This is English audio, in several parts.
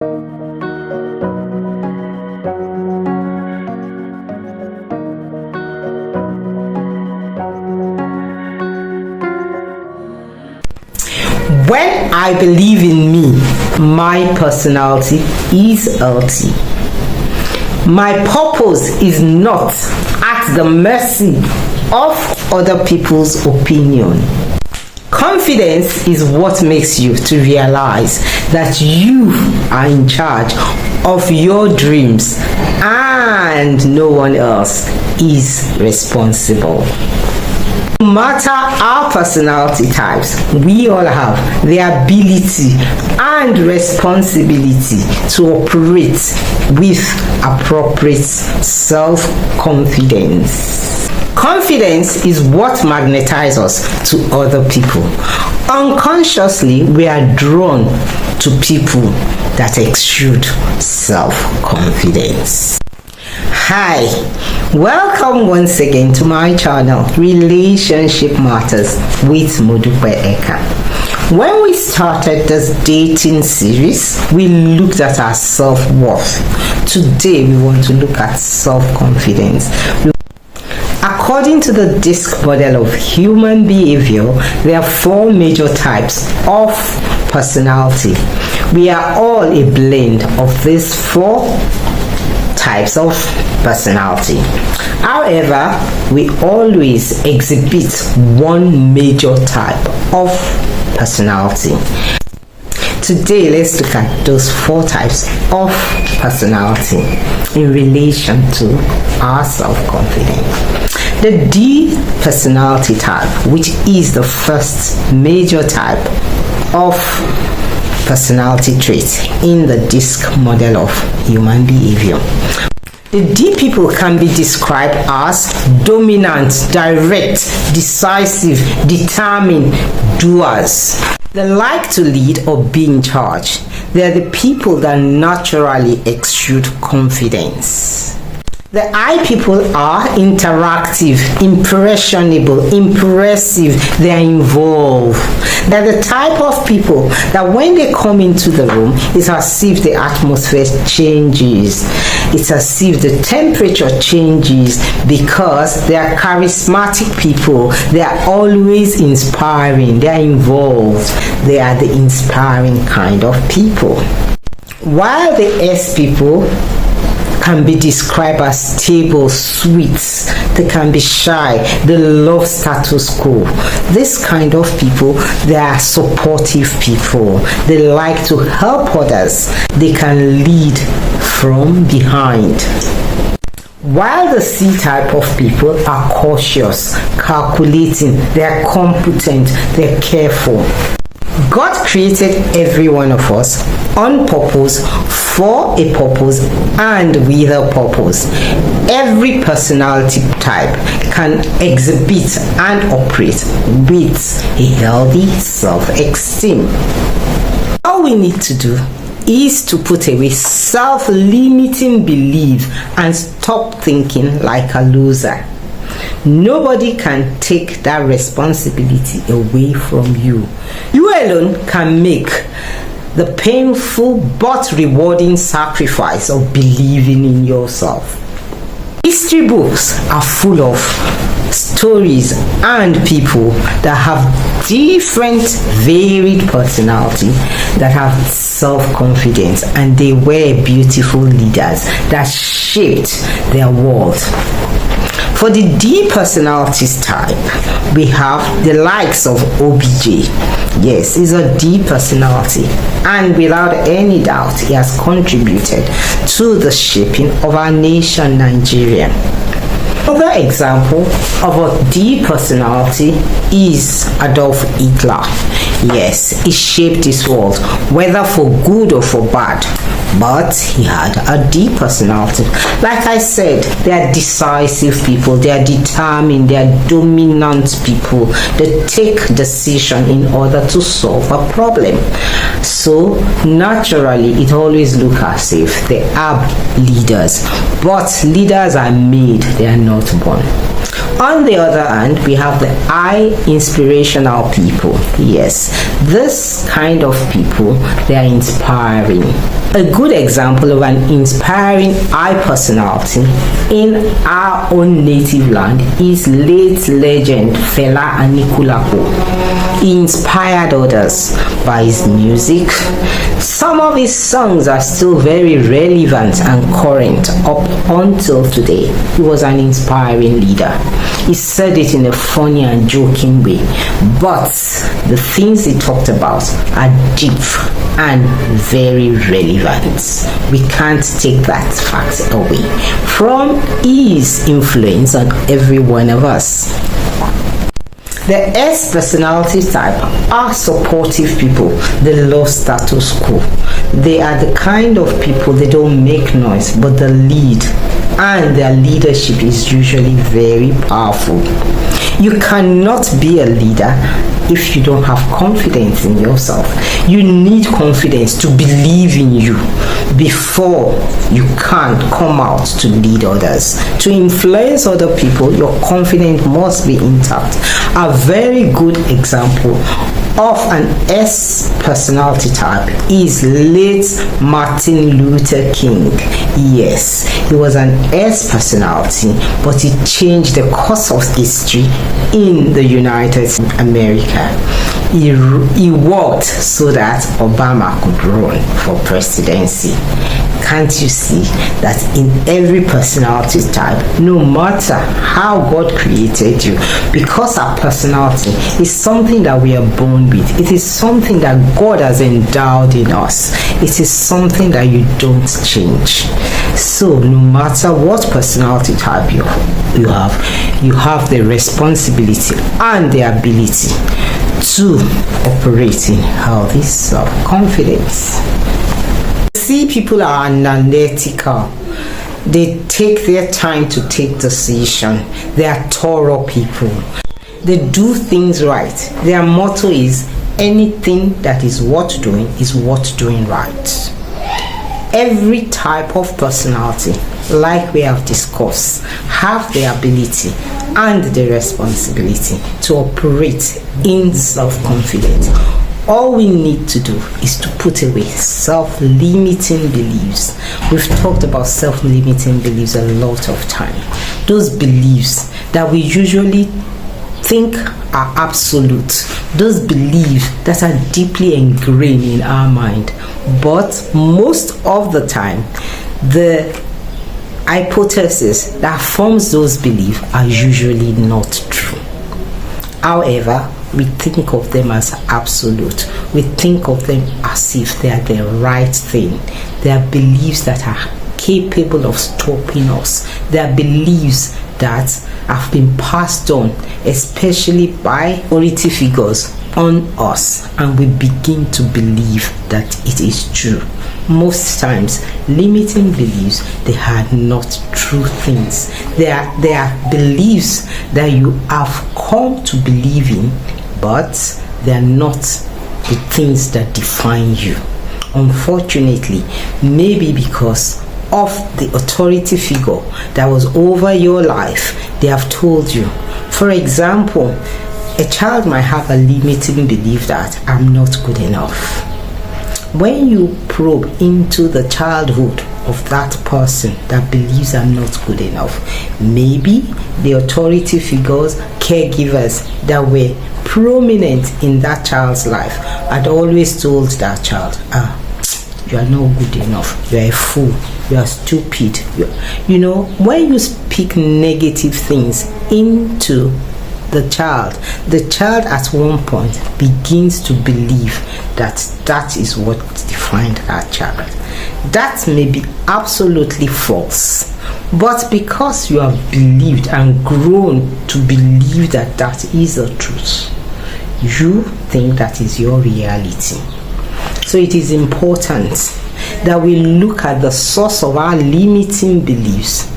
When I believe in me, my personality is healthy. My purpose is not at the mercy of other people's opinion. Confidence is what makes you to realize that you are in charge of your dreams and no one else is responsible. No matter our personality types, we all have the ability and responsibility to operate with appropriate self-confidence. Confidence is what magnetizes us to other people. Unconsciously, we are drawn to people that exude self-confidence. Hi, welcome once again to my channel, Relationship Matters with Modupe Eka. When we started this dating series, we looked at our self-worth. Today, we want to look at self-confidence. According to the DISC model of human behavior, there are 4 major types of personality. We are all a blend of these 4 types of personality. However, we always exhibit one major type of personality. Today, let's look at those 4 types of personality in relation to our self-confidence. The D personality type, which is the first major type of personality trait in the DISC model of human behavior. The D people can be described as dominant, direct, decisive, determined doers. They like to lead or be in charge. They are the people that naturally exude confidence. The I people are interactive, impressionable, impressive, they are involved. They're the type of people that when they come into the room, it's as if the atmosphere changes. It's as if the temperature changes because they are charismatic people. They are always inspiring. They are involved. They are the inspiring kind of people. While the S people can be described as stable, sweet, they can be shy, they love status quo. This kind of people, they are supportive people. They like to help others. They can lead from behind. While the C type of people are cautious, calculating, they are competent, they are careful. God created every one of us on purpose, for a purpose, and with a purpose. Every personality type can exhibit and operate with a healthy self-esteem. All we need to do is to put away self-limiting belief and stop thinking like a loser. Nobody can take that responsibility away from you. You alone can make the painful but rewarding sacrifice of believing in yourself. History books are full of stories and people that have different varied personality, that have self-confidence, and they were beautiful leaders that shaped their world. For the D personalities type, we have the likes of OBJ. Yes, he's a D personality, and without any doubt, he has contributed to the shaping of our nation, Nigeria. Another example of a D personality is Adolf Hitler. Yes, he shaped this world, whether for good or for bad. But he had a D personality. Like I said, they are decisive people, they are determined, they are dominant people. They take decision in order to solve a problem. So naturally, it always looks as if they are leaders. But leaders are made, they are not born. On the other hand, we have the I inspirational people. Yes, this kind of people, they are inspiring. A good example of an inspiring high personality in our own native land is late legend Fela Anikulapo. He inspired others by his music. Some of his songs are still very relevant and current up until today. He was an inspiring leader. He said it in a funny and joking way, but the things he talked about are deep and very relevant. We can't take that fact away from his influence on every one of us. The S personality type are supportive people. They love status quo. They are the kind of people, they don't make noise, but they lead. And their leadership is usually very powerful. You cannot be a leader if you don't have confidence in yourself. You need confidence to believe in you before you can come out to lead others. To influence other people, your confidence must be intact. A very good example of an S personality type is late Martin Luther King. Yes, he was an S personality, but he changed the course of history in the United States of America. He worked so that Obama could run for presidency. Can't you see that in every personality type, no matter how God created you, because our personality is something that we are born with, it is something that God has endowed in us, it is something that you don't change. So no matter what personality type you have the responsibility and the ability to operate in healthy self-confidence. See, people are analytical. They take their time to take decisions. They are thorough people. They do things right. Their motto is anything that is worth doing is worth doing right. Every type of personality, like we have discussed, have the ability and the responsibility to operate in self-confidence. All we need to do is to put away self-limiting beliefs. We've talked about self-limiting beliefs a lot of time. Those beliefs that we usually think are absolute. Those beliefs that are deeply ingrained in our mind. But most of the time, the hypothesis that forms those beliefs are usually not true. However, we think of them as absolute. We think of them as if they are the right thing. They are beliefs that are capable of stopping us. They are beliefs that have been passed on, especially by authority figures, on us, and we begin to believe that it is true. Most times, limiting beliefs, they are not true things. They are beliefs that you have come to believe in, but they are not the things that define you. Unfortunately, maybe because of the authority figure that was over your life, they have told you. For example, a child might have a limiting belief that I'm not good enough. When you probe into the childhood of that person that believes I'm not good enough, maybe the authority figures, caregivers that were prominent in that child's life had always told that child, you are not good enough, you are a fool, you are stupid. When you speak negative things into the child at one point begins to believe that that is what defined that child. That may be absolutely false, but because you have believed and grown to believe that that is the truth, you think that is your reality. So it is important that we look at the source of our limiting beliefs.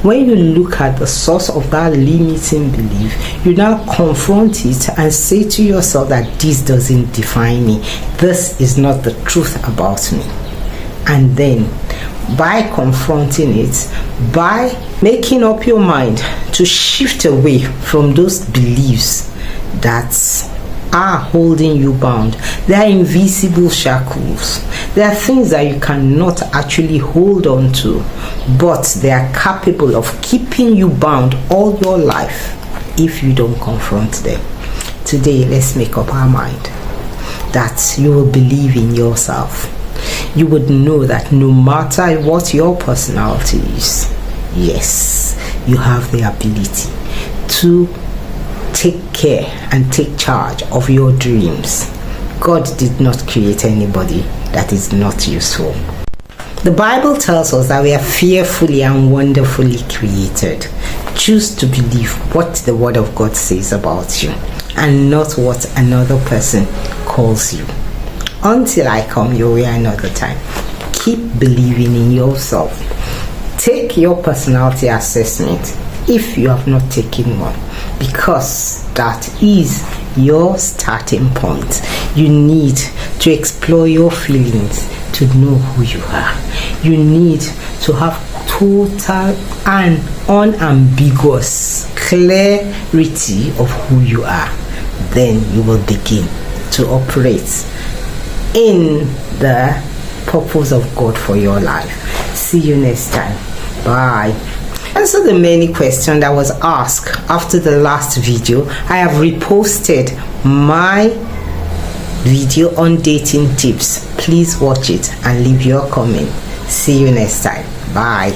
When you look at the source of that limiting belief, you now confront it and say to yourself that this doesn't define me. This is not the truth about me. And then, by confronting it, by making up your mind to shift away from those beliefs that are holding you bound. They are invisible shackles. They are things that you cannot actually hold on to, but they are capable of keeping you bound all your life if you don't confront them. Today, let's make up our mind that you will believe in yourself. You would know that no matter what your personality is, yes, you have the ability to take care and take charge of your dreams. God did not create anybody that is not useful. The Bible tells us that we are fearfully and wonderfully created. Choose to believe what the Word of God says about you and not what another person calls you. Until I come your way another time, keep believing in yourself. Take your personality assessment if you have not taken one, because that is your starting point. You need to explore your feelings to know who you are. You need to have total and unambiguous clarity of who you are. Then you will begin to operate in the purpose of God for your life. See you next time. Bye. Answer the many questions that was asked after the last video. I have reposted my video on dating tips. Please watch it and leave your comment. See you next time. Bye.